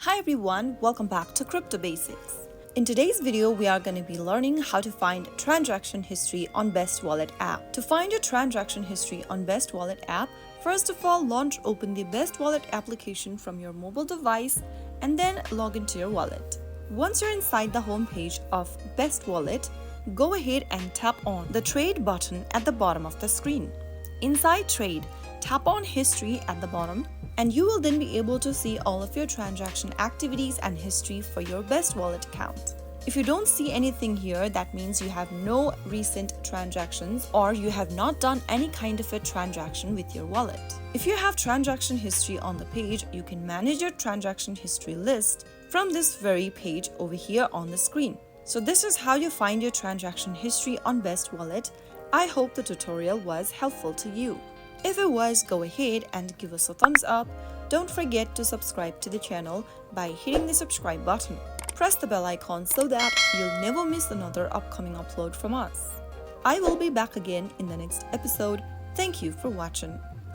Hi everyone, welcome back to Crypto Basics. In today's video, we are going to be learning how to find transaction history on BestWallet app. To find your transaction history on BestWallet app, first of all, open the BestWallet application from your mobile device and then log into your wallet. Once you're inside the home page of BestWallet, go ahead and tap on the Trade button at the bottom of the screen. Inside Trade, tap on History at the bottom, and you will then be able to see all of your transaction activities and history for your BestWallet account. If you don't see anything here, that means you have no recent transactions or you have not done any kind of a transaction with your wallet. If you have transaction history on the page, you can manage your transaction history list from this very page over here on the screen. So this is how you find your transaction history on BestWallet. I hope the tutorial was helpful to you. If it was, go ahead and give us a thumbs up. Don't forget to subscribe to the channel by hitting the subscribe button. Press the bell icon so that you'll never miss another upcoming upload from us. I will be back again in the next episode. Thank you for watching.